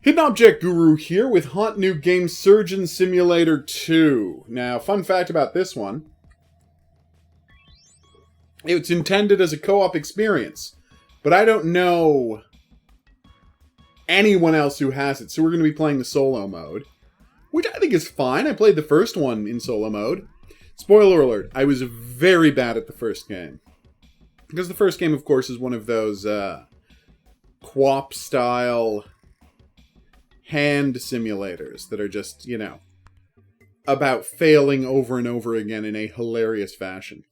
Hidden Object Guru here with hot new game Surgeon Simulator 2. Now, fun fact about this one. It's intended as a co-op experience, but I don't know anyone else who has it, so we're going to be playing the solo mode, which I think is fine. I played the first one in solo mode. Spoiler alert, I was very bad at the first game. Because the first game, of course, is one of those QWOP-style hand simulators that are just, you know, about failing over and over again in a hilarious fashion.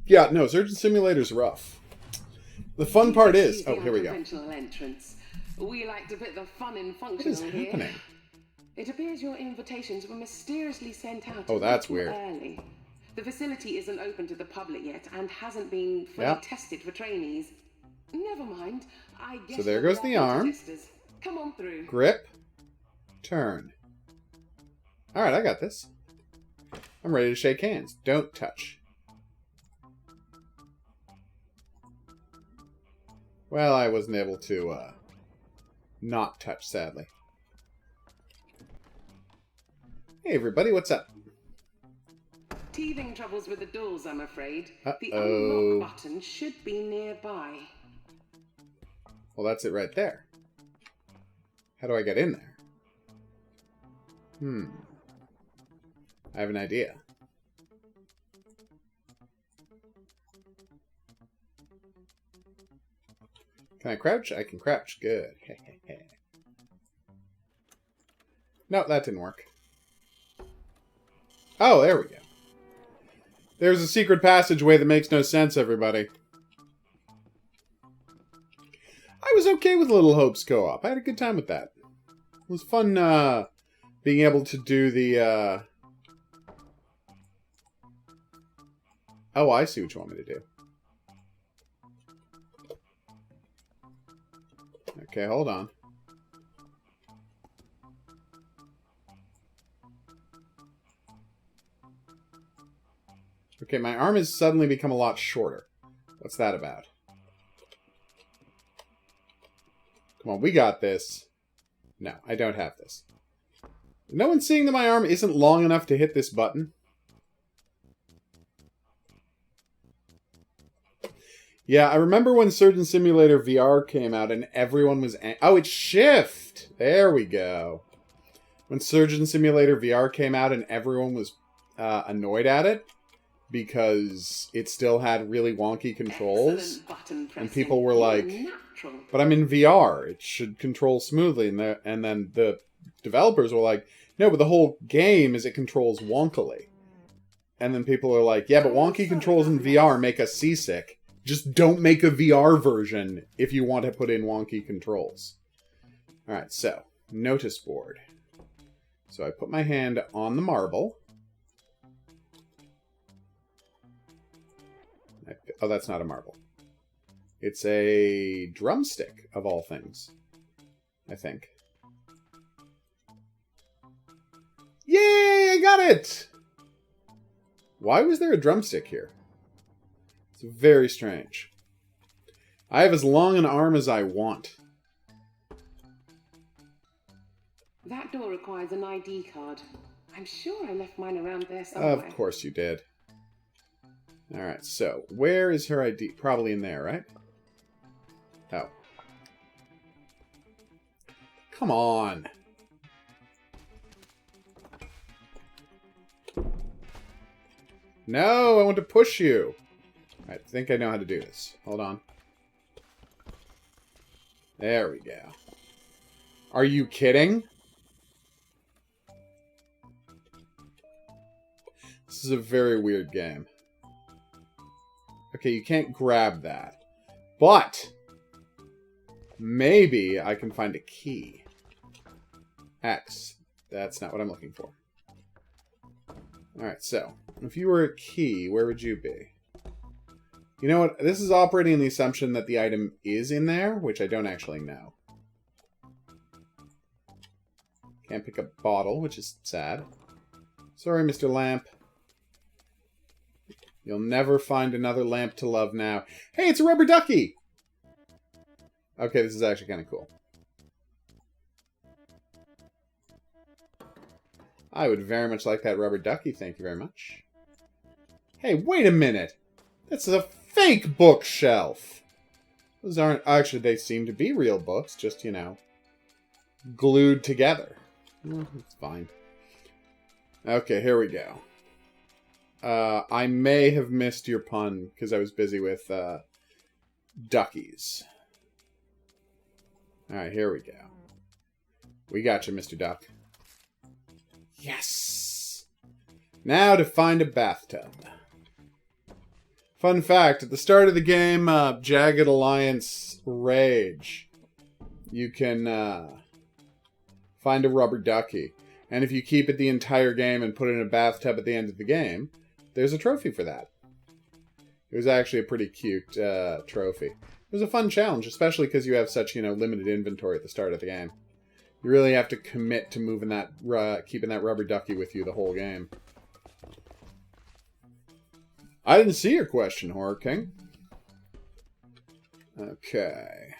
Yeah, no, Surgeon Simulator's rough. The fun part is... Oh, here we go. We like to put the fun in functional. What is happening? It appears your invitations were mysteriously sent out. Oh, that's weird. Early. The facility isn't open to the public yet and hasn't been fully tested for trainees. Never mind. I guess so there goes the arm. Come on through. Grip. Turn. Alright, I got this. I'm ready to shake hands. Don't touch. Well, I wasn't able to, not touch, sadly. Hey, everybody, what's up? Teething troubles with the doors, I'm afraid. Uh-oh. The unlock button should be nearby. Well, that's it right there. How do I get in there? I have an idea. Can I crouch? I can crouch. Good. No, that didn't work. Oh, there we go. There's a secret passageway that makes no sense, everybody. I was okay with Little Hope's co-op. I had a good time with that. It was fun, being able to do the, Oh, I see what you want me to do. Okay, hold on. Okay, my arm has suddenly become a lot shorter. What's that about? Come on, we got this. No, I don't have this. No one's seeing that my arm isn't long enough to hit this button? Yeah, I remember when Surgeon Simulator VR came out and everyone was... Oh, it's shift! There we go. When Surgeon Simulator VR came out and everyone was annoyed at it because it still had really wonky controls. And people were like, but I'm in VR. It should control smoothly. And then the developers were like, no, but the whole game is it controls wonkily. And then people are like, yeah, but wonky controls in VR make us seasick. Just don't make a VR version if you want to put in wonky controls. Alright, so, notice board. So I put my hand on the marble. Oh, that's not a marble. It's a drumstick, of all things. I think. Yay! I got it! Why was there a drumstick here? It's very strange. I have as long an arm as I want. That door requires an ID card. I'm sure I left mine around there somewhere. Of course you did. Alright, so, where is her ID? Probably in there, right? Oh. Come on! No, I want to push you! I think I know how to do this. Hold on. There we go. Are you kidding? This is a very weird game. Okay, you can't grab that. But maybe I can find a key. X. That's not what I'm looking for. Alright, so, if you were a key, where would you be? You know what? This is operating on the assumption that the item is in there, which I don't actually know. Can't pick up bottle, which is sad. Sorry, Mr. Lamp. You'll never find another lamp to love now. Hey, it's a rubber ducky! Okay, this is actually kind of cool. I would very much like that rubber ducky, thank you very much. Hey, wait a minute! That's a fake bookshelf! Those aren't... Actually, they seem to be real books, just, you know, glued together. It's fine. Okay, here we go. I may have missed your pun, because I was busy with, duckies. Alright, here we go. We got you, Mr. Duck. Yes! Now to find a bathtub. Fun fact, at the start of the game, Jagged Alliance Rage, you can find a rubber ducky. And if you keep it the entire game and put it in a bathtub at the end of the game, there's a trophy for that. It was actually a pretty cute trophy. It was a fun challenge, especially because you have such, you know, limited inventory at the start of the game. You really have to commit to moving that, keeping that rubber ducky with you the whole game. I didn't see your question, Horror King. Okay.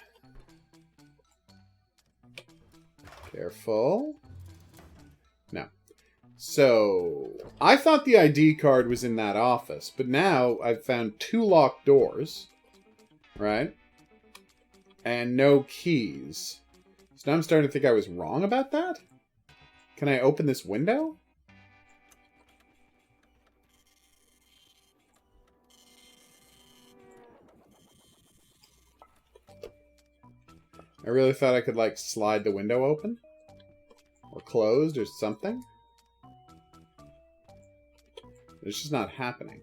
Careful. No. So, I thought the ID card was in that office, but now I've found 2 locked doors, right? And no keys. So now I'm starting to think I was wrong about that? Can I open this window? I really thought I could, like, slide the window open? Or closed or something? It's just not happening.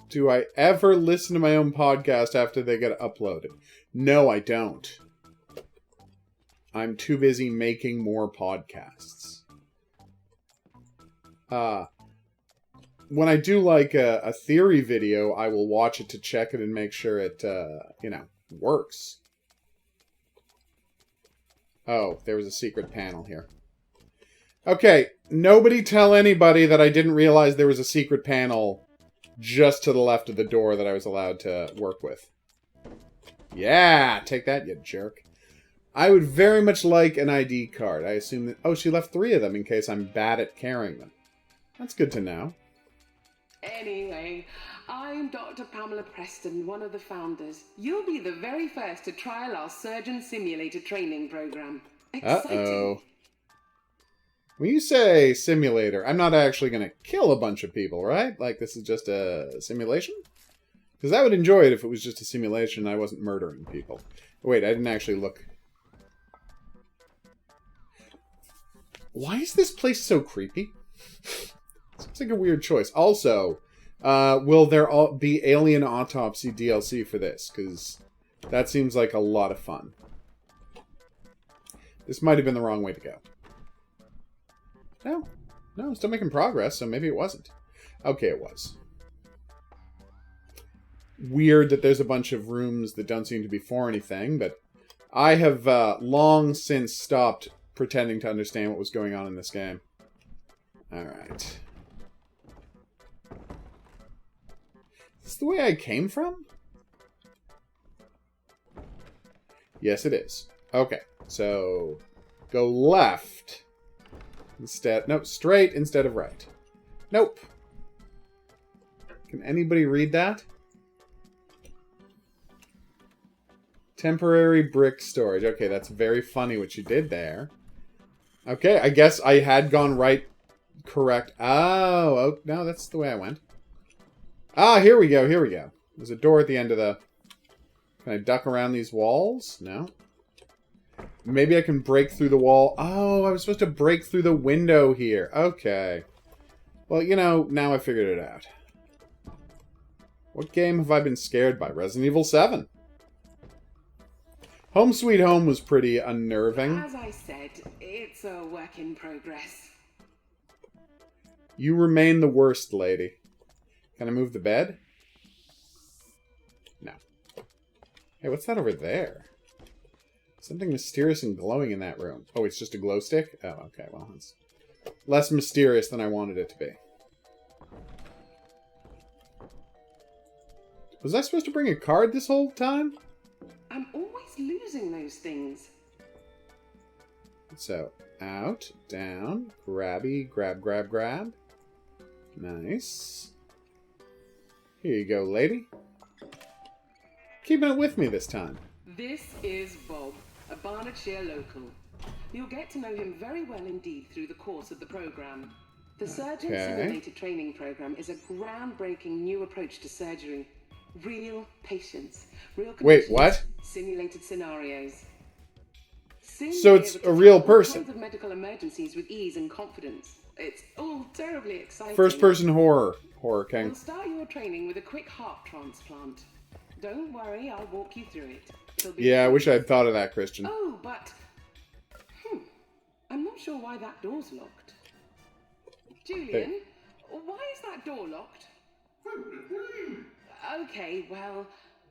Do I ever listen to my own podcast after they get uploaded? No, I don't. I'm too busy making more podcasts. When I do, like, a theory video, I will watch it to check it and make sure it, you know, works. Oh, there was a secret panel here. Okay, nobody tell anybody that I didn't realize there was a secret panel just to the left of the door that I was allowed to work with. Yeah, take that, you jerk. I would very much like an ID card. I assume that... Oh, she left 3 of them in case I'm bad at carrying them. That's good to know. Anyway, I'm Dr. Pamela Preston, one of the founders. You'll be the very first to trial our surgeon simulator training program. Exciting. Uh-oh. When you say simulator, I'm not actually going to kill a bunch of people, right? Like, this is just a simulation? Because I would enjoy it if it was just a simulation and I wasn't murdering people. Wait, I didn't actually look. Why is this place so creepy? Seems like a weird choice. Also, will there be Alien Autopsy DLC for this? Because that seems like a lot of fun. This might have been the wrong way to go. No, I'm still making progress, so maybe it wasn't. Okay, it was. Weird that there's a bunch of rooms that don't seem to be for anything, but I have long since stopped pretending to understand what was going on in this game. Alright. Is this the way I came from? Yes, it is. Okay, so go left. Instead, nope, straight instead of right. Nope. Can anybody read that? Temporary brick storage. Okay, that's very funny what you did there. Okay, I guess I had gone right, correct. Oh, no, that's the way I went. Ah, here we go, here we go. There's a door at the end of the... Can I duck around these walls? No. Maybe I can break through the wall. Oh, I was supposed to break through the window here. Okay. Well, you know, now I figured it out. What game have I been scared by? Resident Evil 7. Home Sweet Home was pretty unnerving. As I said, it's a work in progress. You remain the worst, lady. Can I move the bed? No. Hey, what's that over there? Something mysterious and glowing in that room. Oh, it's just a glow stick? Oh, okay. Well, it's less mysterious than I wanted it to be. Was I supposed to bring a card this whole time? I'm always losing those things. So, out, down, grabby, grab, grab, grab. Nice. Here you go, lady. Keeping it with me this time. This is Bob, a Barnardshire local. You'll get to know him very well indeed through the course of the program. The Surgeon Simulator Training Program is a groundbreaking new approach to surgery. Real patients, real conditions, Wait, what? Simulated scenarios. So it's a real person. All kinds of medical emergencies with ease and confidence. It's all terribly exciting. First-person horror. Horror King. We'll start your training with a quick heart transplant. Don't worry, I'll walk you through it. Yeah, I wish I'd thought of that, Christian. Oh, but... I'm not sure why that door's locked. Julian, why is that door locked? Okay, well,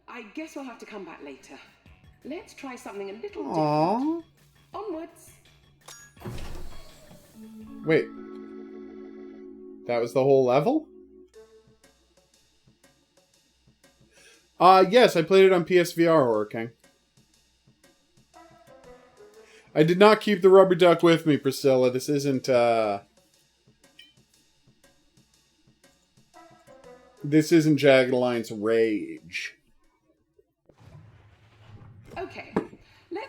I guess we'll have to come back later. Let's try something a little different. Onwards. Wait. That was the whole level? Yes, I played it on PSVR, Horror King. I did not keep the rubber duck with me, Priscilla. This isn't, This isn't Jagged Alliance Rage. Okay.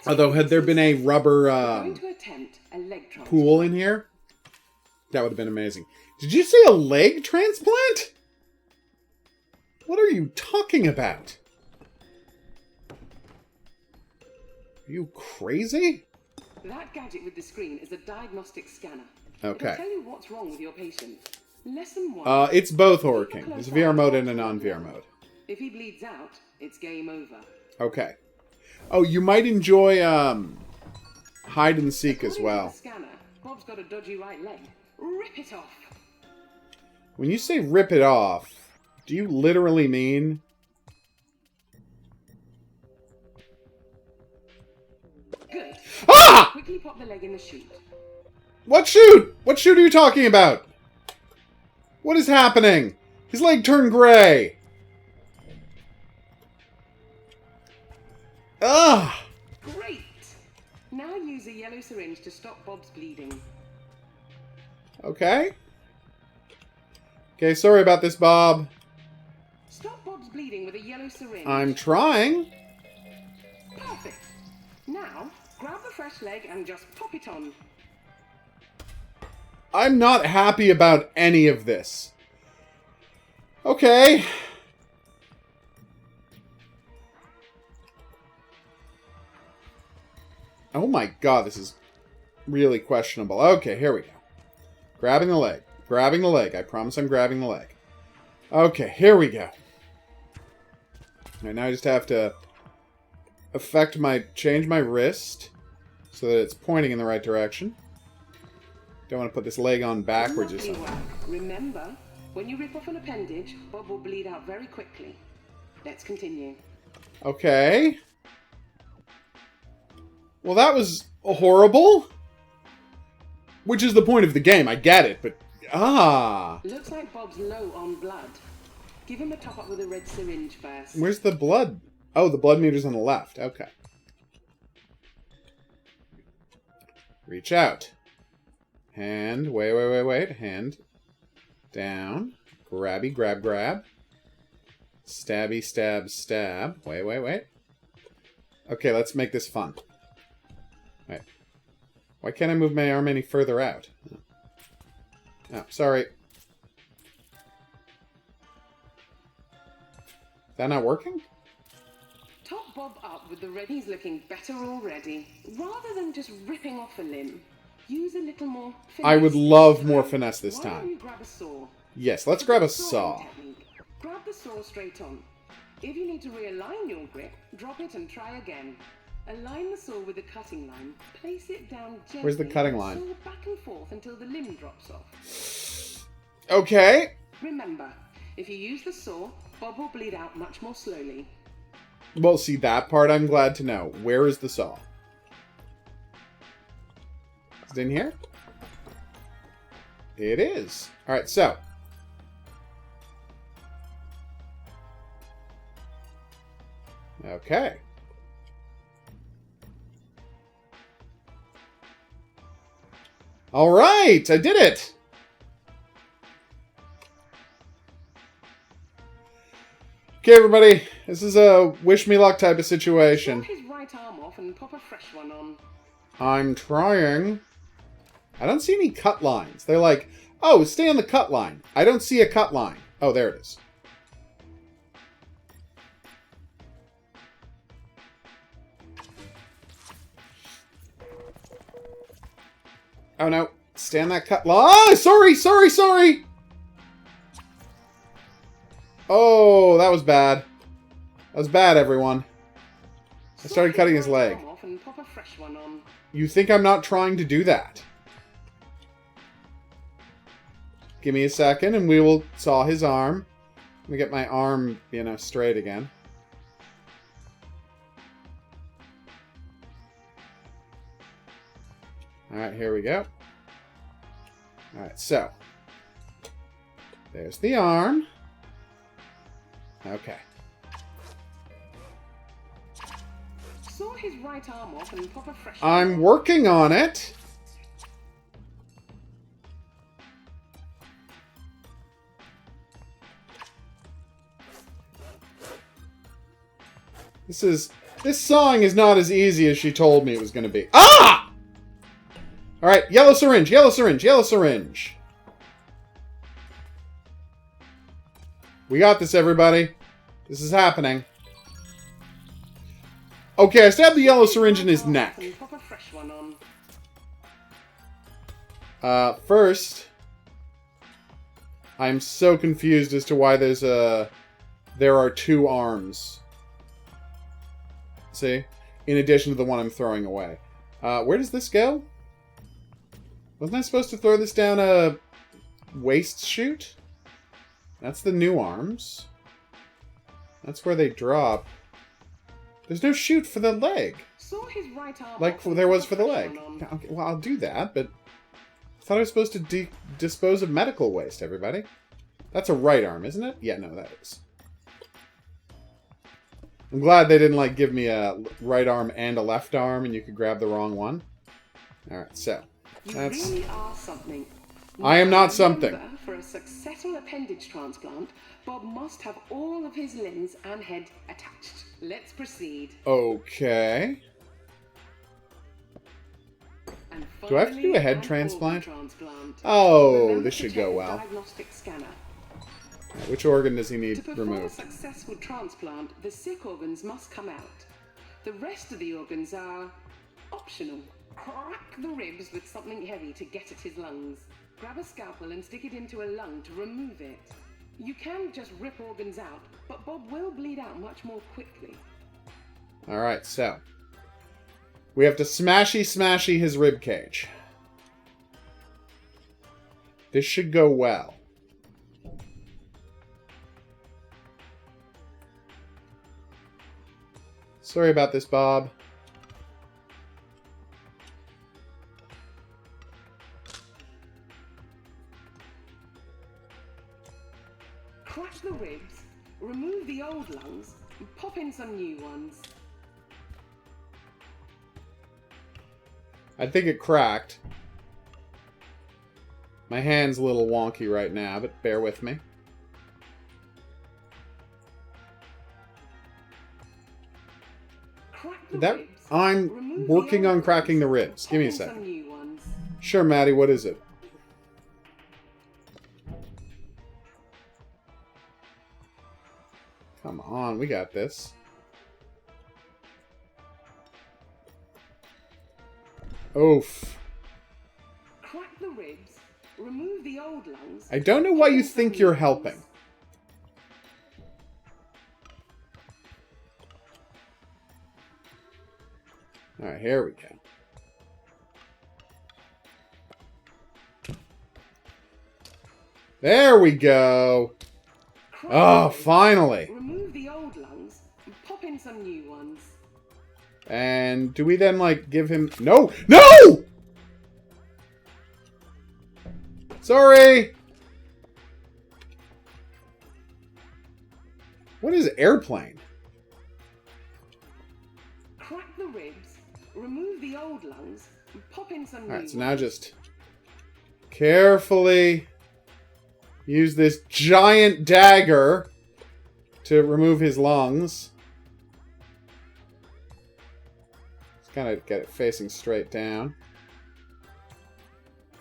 Although, had there been a rubber, going to attempt a leg transplant. pool in here, that would have been amazing. Did you say a leg transplant? What are you talking about? Are you crazy? That gadget with the screen is a diagnostic scanner. Okay. It'll tell you what's wrong with your patient. Lesson 1. It's both, Horror King. There's a VR mode and a non-VR mode. If he bleeds out, it's game over. Okay. Oh, you might enjoy, hide and seek as well. According to the scanner, Bob's got a dodgy right leg. Rip it off. When you say rip it off, do you literally mean... Good. Ah! Quickly pop the leg in the chute. What chute? What chute are you talking about? What is happening? His leg turned gray. Ah! Great. Now use a yellow syringe to stop Bob's bleeding. Okay. Okay, sorry about this, Bob. Stop Bob's bleeding with a yellow syringe. I'm trying. Perfect. Now, grab the fresh leg and just pop it on. I'm not happy about any of this. Okay. Oh my god, this is really questionable. Okay, here we go. Grabbing the leg. Grabbing the leg. I promise I'm grabbing the leg. Okay, here we go. Alright, now I just have to change my wrist so that it's pointing in the right direction. Don't want to put this leg on backwards or something. Remember, when you rip off an appendage, Bob will bleed out very quickly. Let's continue. Okay. Well, that was horrible. Which is the point of the game. I get it, but... Looks like Bob's low on blood. Give him a top-up with a red syringe first. Where's the blood? Oh, the blood meter's on the left. Okay. Reach out. Hand. Wait. Hand. Down. Grabby, grab, grab. Stabby, stab, stab. Wait. Okay, let's make this fun. Wait. Why can't I move my arm any further out? Oh, sorry. Is that not working? Top Bob up with the red. He's looking better already. Rather than just ripping off a limb, use a little more finesse. I would love more finesse this Why time. don't you grab a saw? Yes, let's grab a saw. Technique. Grab the saw straight on. If you need to realign your grip, drop it and try again. Align the saw with the cutting line. Place it down gently. Where's the cutting line? Saw back and forth until the limb drops off. Okay. Remember, if you use the saw, Bob will bleed out much more slowly. Well, see, that part I'm glad to know. Where is the saw? Is it in here? It is. Alright, so. Okay. All right, I did it. Okay, everybody, this is a wish me luck type of situation. Snap his right arm off and pop a fresh one on. I'm trying. I don't see any cut lines. They're like, oh, stay on the cut line. I don't see a cut line. Oh, there it is. Oh, no. Stay on that cut line. Oh, sorry. Oh, that was bad. That was bad, everyone. I started cutting his leg. You think I'm not trying to do that? Give me a second and we will saw his arm. Let me get my arm, straight again. Alright, here we go. Alright, so. There's the arm. Okay. Saw his right arm off and pop a fresh I'm working on it. This sawing is not as easy as she told me it was going to be. Ah! Alright, yellow syringe. We got this, everybody. This is happening. Okay, I stabbed the yellow syringe in his neck. First, I'm so confused as to why there are two arms. See? In addition to the one I'm throwing away. Where does this go? Wasn't I supposed to throw this down a waist chute? That's the new arms. That's where they drop. There's no chute for the leg. Saw his right arm like there was for the leg. Okay, well, I'll do that, but I thought I was supposed to dispose of medical waste, everybody. That's a right arm, isn't it? Yeah, no, that is. I'm glad they didn't, give me a right arm and a left arm, and you could grab the wrong one. Alright, so. That's... You really are something. I am not something. For a successful appendage transplant, Bob must have all of his limbs and head attached. Let's proceed. Okay. Do I have to do a head transplant? Oh, this should go well. Which organ does he need removed? To perform a successful transplant, the sick organs must come out. The rest of the organs are optional. Crack the ribs with something heavy to get at his lungs. Grab a scalpel and stick it into a lung to remove it. You can just rip organs out, but Bob will bleed out much more quickly. Alright, so. We have to smashy his rib cage. This should go well. Sorry about this, Bob. Crack the ribs, remove the old lungs, and pop in some new ones. I think it cracked. My hand's a little wonky right now, but bear with me. I'm working on cracking the ribs. Give me a second. Sure, Maddie, what is it? Come on, we got this. Oof. Crack the ribs, remove the old lungs. I don't know why you think you're helping. Alright, here we go. There we go. Oh, finally. Remove the old lungs and pop in some new ones. And do we then, give him... No! No! Sorry! What is airplane? Crack the ribs, remove the old lungs, and pop in some new ones. Alright, so now just carefully use this giant dagger to remove his lungs. Just kind of get it facing straight down.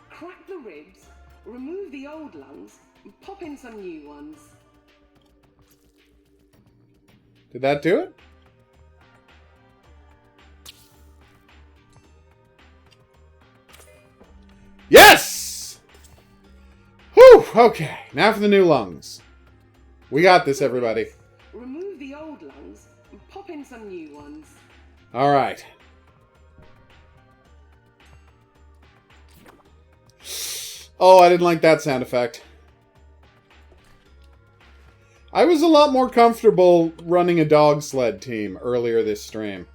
Crack the ribs, remove the old lungs, and pop in some new ones. Did that do it? Yes! Whew! Okay, now for the new lungs. We got this, everybody. Remove the old lungs and pop in some new ones. All right. Oh, I didn't like that sound effect. I was a lot more comfortable running a dog sled team earlier this stream.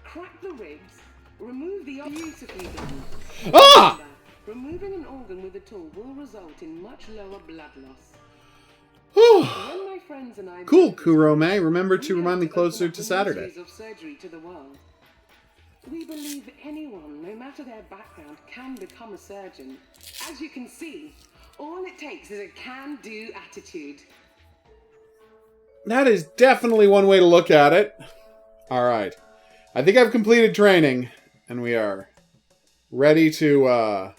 Crack the ribs, remove the beautifully done. Ah! Removing an organ with a tool will result in much lower blood loss. When my friends and I Cool, Kurome. Remember to remind me closer to Saturday. Of surgery to the world. We believe anyone, no matter their background, can become a surgeon. As you can see, all it takes is a can-do attitude. That is definitely one way to look at it. Alright. I think I've completed training, and we are ready to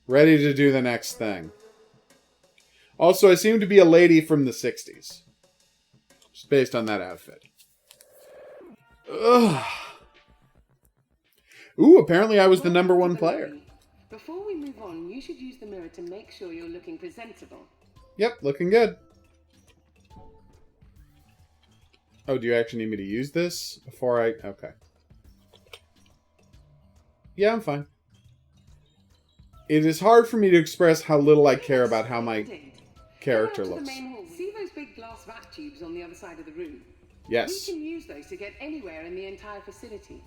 do the next thing. Also, I seem to be a lady from the 60s. Just based on that outfit. Ugh. Ooh, apparently I was the #1 player. Before we move on, you should use the mirror to make sure you're looking presentable. Yep, looking good. Oh, do you actually need me to use this before I... Okay. Yeah, I'm fine. It is hard for me to express how little I care about how my character looks. See those big glass vac tubes on the other side of the room? Yes. We can use those to get anywhere in the entire facility.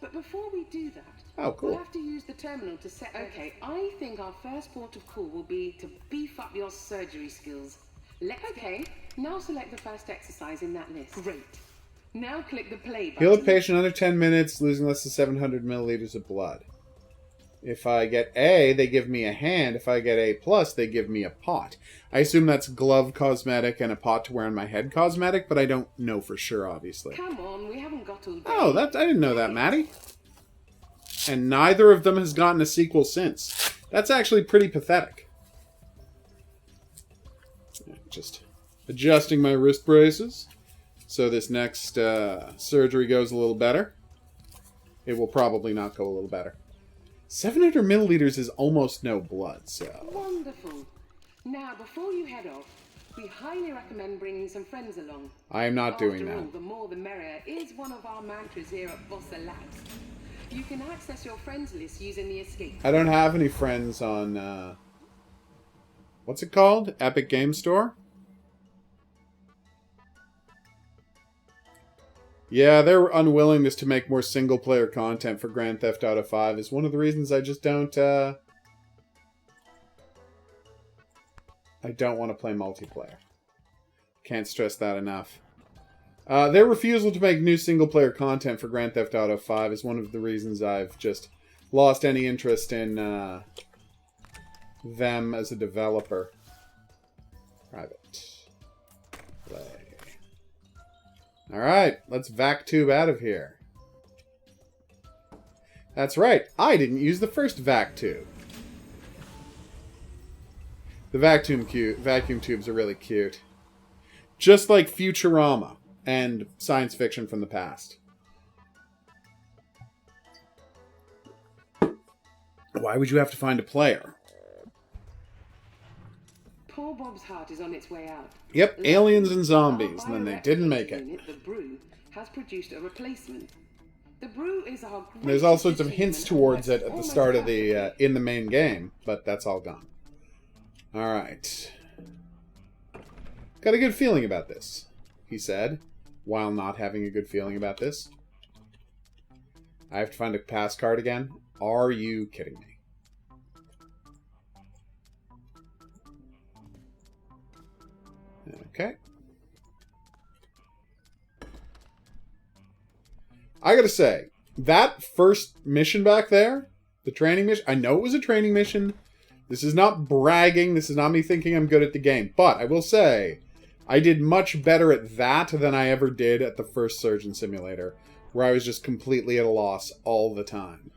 But before we do that, cool. We'll have to use the terminal to set... Okay, I think our first port of call will be to beef up your surgery skills. Okay, now select the first exercise in that list. Great. Now click the play button. Heal a patient under 10 minutes, losing less than 700 milliliters of blood. If I get A, they give me a hand. If I get A+, they give me a pot. I assume that's glove cosmetic and a pot to wear on my head cosmetic, but I don't know for sure, obviously. Come on, we haven't got all day. Oh, I didn't know that, Maddie. And neither of them has gotten a sequel since. That's actually pretty pathetic. Just adjusting my wrist braces so this next surgery goes a little better. It will probably not go a little better. 700 milliliters is almost no blood, so... Wonderful. Now, before you head off, we highly recommend bringing some friends along. I am not doing After that. all, the more the merrier is one of our mantras here at Bossa Labs. You can access your friends list using the escape. I don't have any friends on, what's it called? Epic Game Store? Yeah, their unwillingness to make more single-player content for Grand Theft Auto 5 is one of the reasons I just don't, I don't want to play multiplayer. Can't stress that enough. Their refusal to make new single-player content for Grand Theft Auto 5 is one of the reasons I've just lost any interest in them as a developer. Private. Play. Alright, let's vac tube out of here. That's right, I didn't use the first vac tube. The vacuum tubes are really cute. Just like Futurama and science fiction from the past. Why would you have to find a player? Poor Bob's heart is on its way out. Yep, aliens and zombies, and then they didn't make it. The Brew has produced a replacement. The Brew is our There's all sorts of hints towards it at the start of the in the main game, but that's all gone. All right. Got a good feeling about this, he said, while not having a good feeling about this. I have to find a pass card again? Are you kidding me? Okay. I gotta say, that first mission back there, the training mission, I know it was a training mission, This is not bragging. This is not me thinking I'm good at the game. But I will say, I did much better at that than I ever did at the first Surgeon Simulator, where I was just completely at a loss all the time.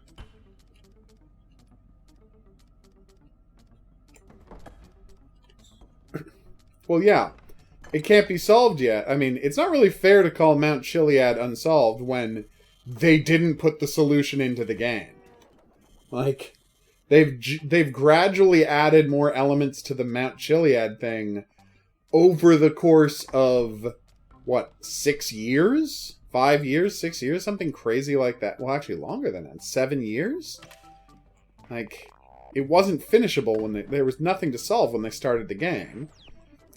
Well, yeah. It can't be solved yet. I mean, it's not really fair to call Mount Chiliad unsolved when they didn't put the solution into the game. Like, they've gradually added more elements to the Mount Chiliad thing over the course of, what, 6 years? 5 years? 6 years? Something crazy like that. Well, actually longer than that. 7 years? Like, it wasn't finishable when there was nothing to solve when they started the game.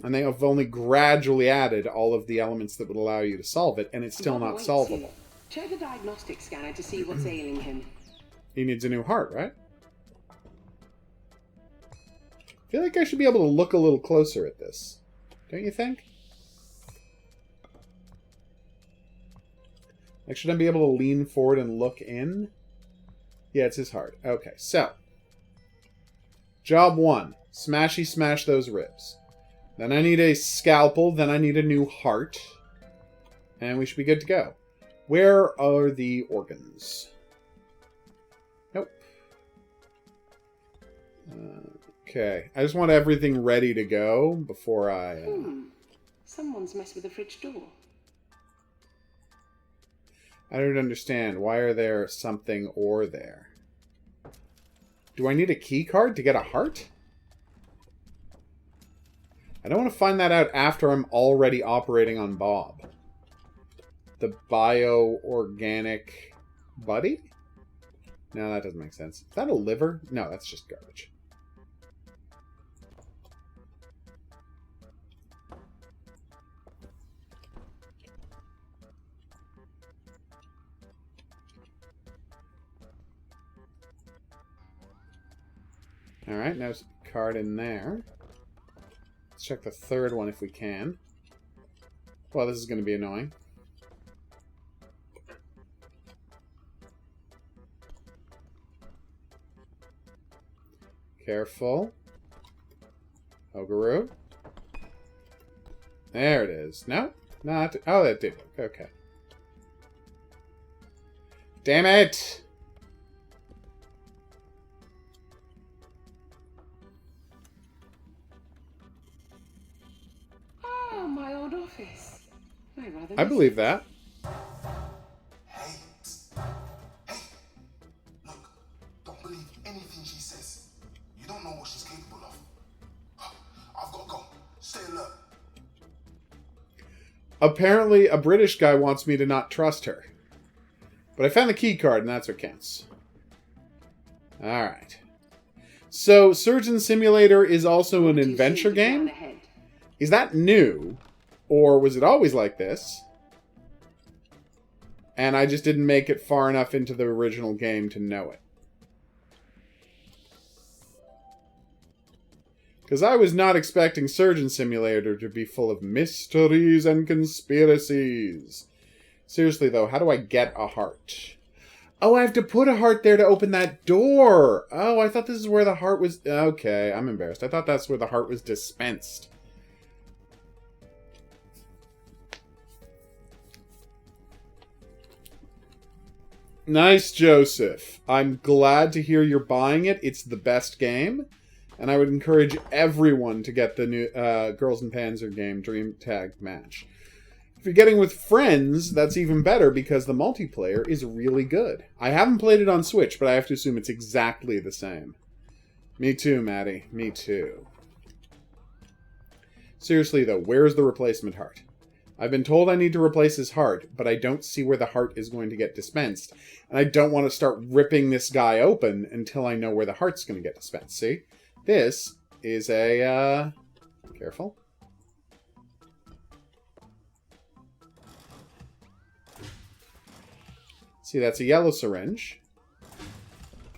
And they have only gradually added all of the elements that would allow you to solve it, and it's still not solvable. Check the diagnostic scanner to see what's ailing him. He needs a new heart, right? I feel like I should be able to look a little closer at this. Don't you think? Like, should I be able to lean forward and look in? Yeah, it's his heart. Okay, so. Job 1. Smashy smash those ribs. Then I need a scalpel. Then I need a new heart. And we should be good to go. Where are the organs? Nope. Okay. I just want everything ready to go before I... Someone's messed with the fridge door. I don't understand. Why are there something or there? Do I need a key card to get a heart? I don't want to find that out after I'm already operating on Bob. The bio-organic buddy? No, that doesn't make sense. Is that a liver? No, that's just garbage. Alright, now there's a card in there. Let's check the third one if we can. Well, this is going to be annoying. Careful. Ogaroo. There it is. No? Not. Oh, that did. Okay. Damn it! I believe that. Hey, look, don't believe anything she says. You don't know what she's capable of. I've got to go. Stay alert. Apparently, a British guy wants me to not trust her. But I found the key card, and that's what counts. Alright. So, Surgeon Simulator is also an adventure game? Is that new? Or was it always like this? And I just didn't make it far enough into the original game to know it. Because I was not expecting Surgeon Simulator to be full of mysteries and conspiracies. Seriously, though, how do I get a heart? Oh, I have to put a heart there to open that door! Oh, I thought this is where the heart was... Okay, I'm embarrassed. I thought that's where the heart was dispensed. Nice, Joseph. I'm glad to hear you're buying it. It's the best game. And I would encourage everyone to get the new Girls and Panzer game Dream Tag Match. If you're getting with friends, that's even better because the multiplayer is really good. I haven't played it on Switch, but I have to assume it's exactly the same. Me too, Maddie. Me too. Seriously, though, where's the replacement heart? I've been told I need to replace his heart, but I don't see where the heart is going to get dispensed. And I don't want to start ripping this guy open until I know where the heart's going to get dispensed. See? This is a, careful. See, that's a yellow syringe.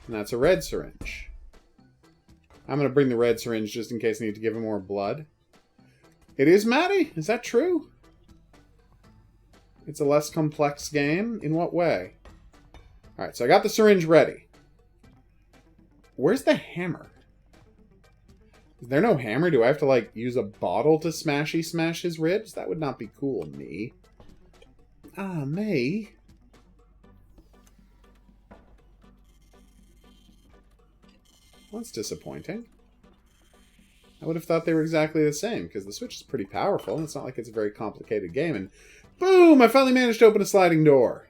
And that's a red syringe. I'm going to bring the red syringe just in case I need to give him more blood. It is, Maddie? Is that true? It's a less complex game? In what way? Alright, so I got the syringe ready. Where's the hammer? Is there no hammer? Do I have to, like, use a bottle to smash his ribs? That would not be cool, me. Ah, me. Well, that's disappointing. I would have thought they were exactly the same, because the Switch is pretty powerful, and it's not like it's a very complicated game, and boom! I finally managed to open a sliding door.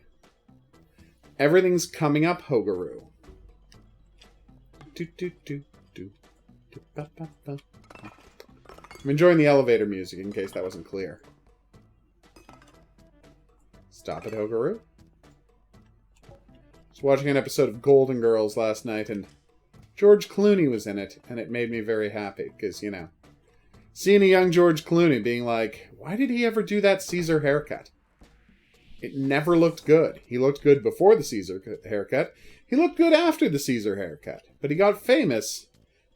Everything's coming up, Hogaroo. I'm enjoying the elevator music, in case that wasn't clear. Stop it, Hogaroo. I was watching an episode of Golden Girls last night, and George Clooney was in it, and it made me very happy, because, you know, seeing a young George Clooney being like, why did he ever do that Caesar haircut? It never looked good. He looked good before the Caesar haircut. He looked good after the Caesar haircut. But he got famous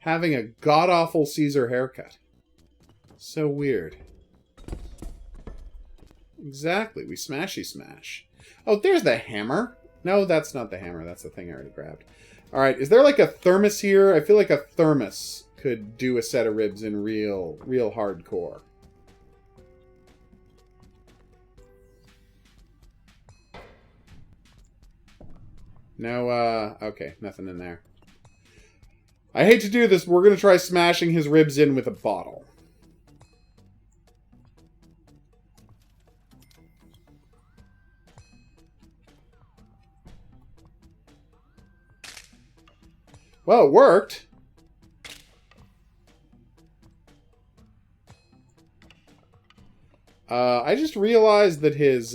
having a god-awful Caesar haircut. So weird. Exactly, we smashy smash. Oh, there's the hammer. No, that's not the hammer. That's the thing I already grabbed. Alright, is there like a thermos here? I feel like a thermos could do a set of ribs in real hardcore. No, okay, nothing in there. I hate to do this, but we're going to try smashing his ribs in with a bottle. Well, it worked. I just realized that his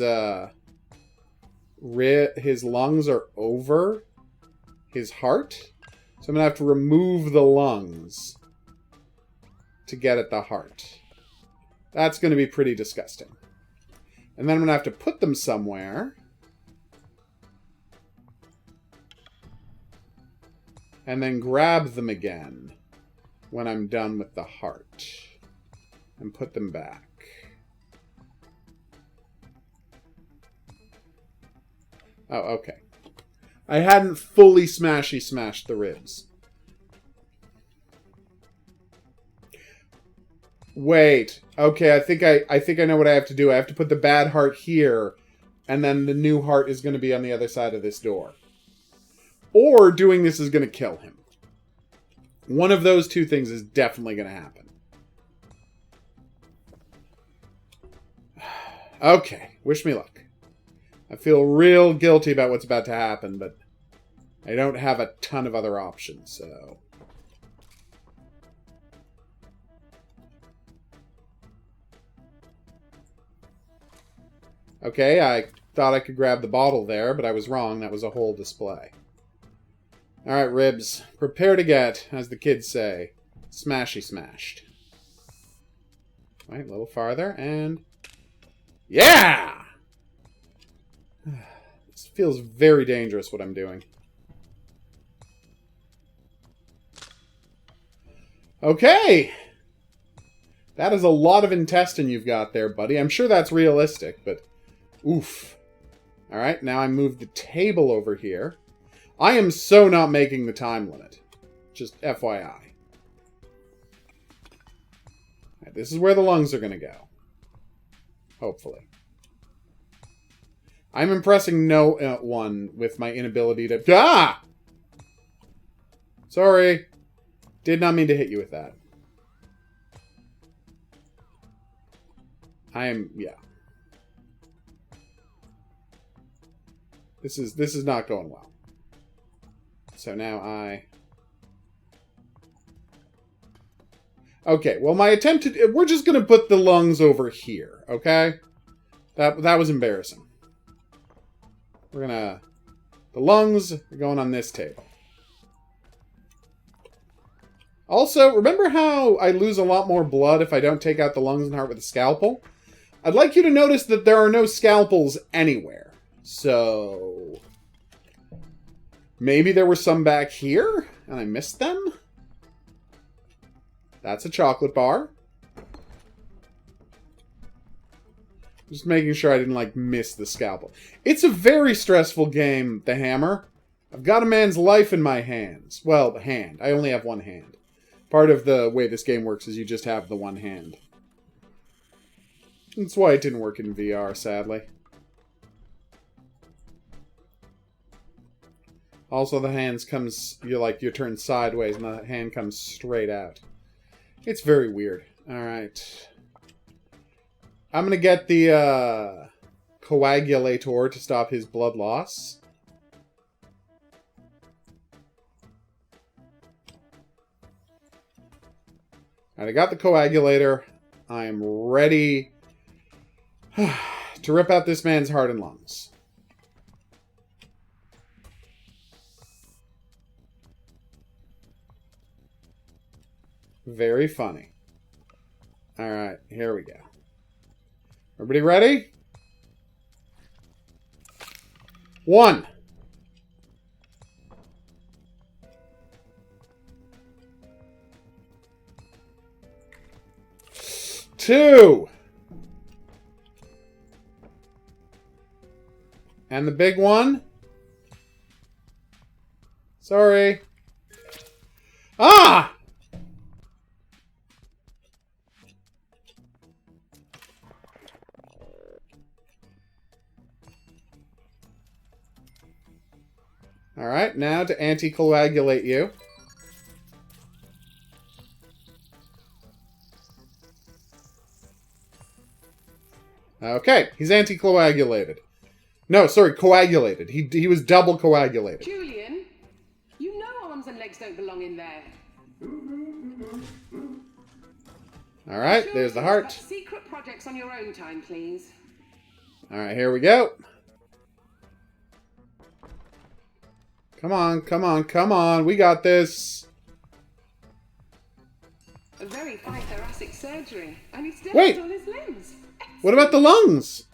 lungs are over his heart. So I'm going to have to remove the lungs to get at the heart. That's going to be pretty disgusting. And then I'm going to have to put them somewhere. And then grab them again when I'm done with the heart. And put them back. Oh, okay. I hadn't fully smashed the ribs. Wait. Okay, I think I know what I have to do. I have to put the bad heart here, and then the new heart is going to be on the other side of this door. Or doing this is going to kill him. One of those two things is definitely going to happen. Okay, wish me luck. I feel real guilty about what's about to happen, but I don't have a ton of other options, so... Okay, I thought I could grab the bottle there, but I was wrong. That was a whole display. Alright, ribs. Prepare to get, as the kids say, smashy smashed. Right, a little farther, and... Yeah! This feels very dangerous, what I'm doing. Okay! That is a lot of intestine you've got there, buddy. I'm sure that's realistic, but... Oof. Alright, now I move the table over here. I am so not making the time limit. Just FYI. Right, this is where the lungs are going to go. Hopefully. I'm impressing no one with my inability to... Ah! Sorry. Did not mean to hit you with that. Yeah. This is not going well. So now Okay, well my attempt to... We're just going to put the lungs over here, okay? That was embarrassing. We're gonna... The lungs are going on this table. Also, remember how I lose a lot more blood if I don't take out the lungs and heart with a scalpel? I'd like you to notice that there are no scalpels anywhere. So... Maybe there were some back here, and I missed them? That's a chocolate bar. Just making sure I didn't, like, miss the scalpel. It's a very stressful game, the hammer. I've got a man's life in my hands. Well, the hand. I only have one hand. Part of the way this game works is you just have the one hand. That's why it didn't work in VR, sadly. Also, the hands comes, you're turned sideways and the hand comes straight out. It's very weird. Alright. I'm gonna get the, coagulator to stop his blood loss. Alright, I got the coagulator. I am ready to rip out this man's heart and lungs. Very funny. Alright, here we go. Everybody ready? 1. 2. And the big one. Sorry. Ah! Alright, now to anticoagulate you. Okay, he's anticoagulated. No, sorry, coagulated. He was double coagulated. Julian, you know arms and legs don't belong in there. Alright, there's the heart. Secret projects on your own time, please. Alright, here we go. Come on, come on, come on. We got this. A very fine thoracic surgery. And he still Wait. has all his limbs. What about the lungs?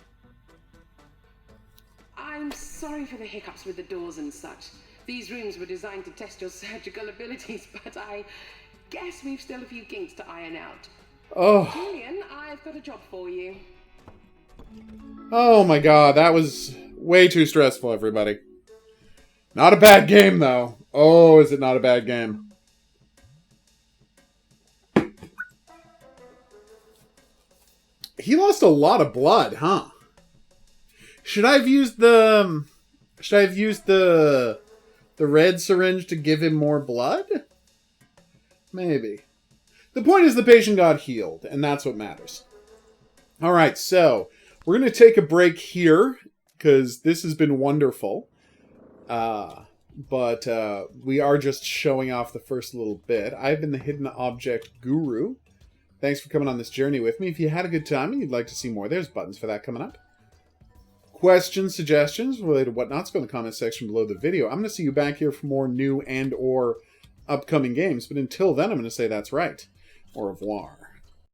I'm sorry for the hiccups with the doors and such. These rooms were designed to test your surgical abilities, but I guess we've still a few kinks to iron out. Oh. Julian, I've got a job for you. Oh my god, that was way too stressful, everybody. Not a bad game, though. Oh, is it not a bad game? He lost a lot of blood, huh? Should I have used the... Should I have used the red syringe to give him more blood? Maybe. The point is the patient got healed, and that's what matters. Alright, so we're going to take a break here, because this has been wonderful. But we are just showing off the first little bit. I've been the Hidden Object Guru. Thanks for coming on this journey with me. If you had a good time and you'd like to see more, there's buttons for that coming up. Questions, suggestions, related whatnots, go in the comment section below the video. I'm going to see you back here for more new and or upcoming games. But until then, I'm going to say that's right. Au revoir.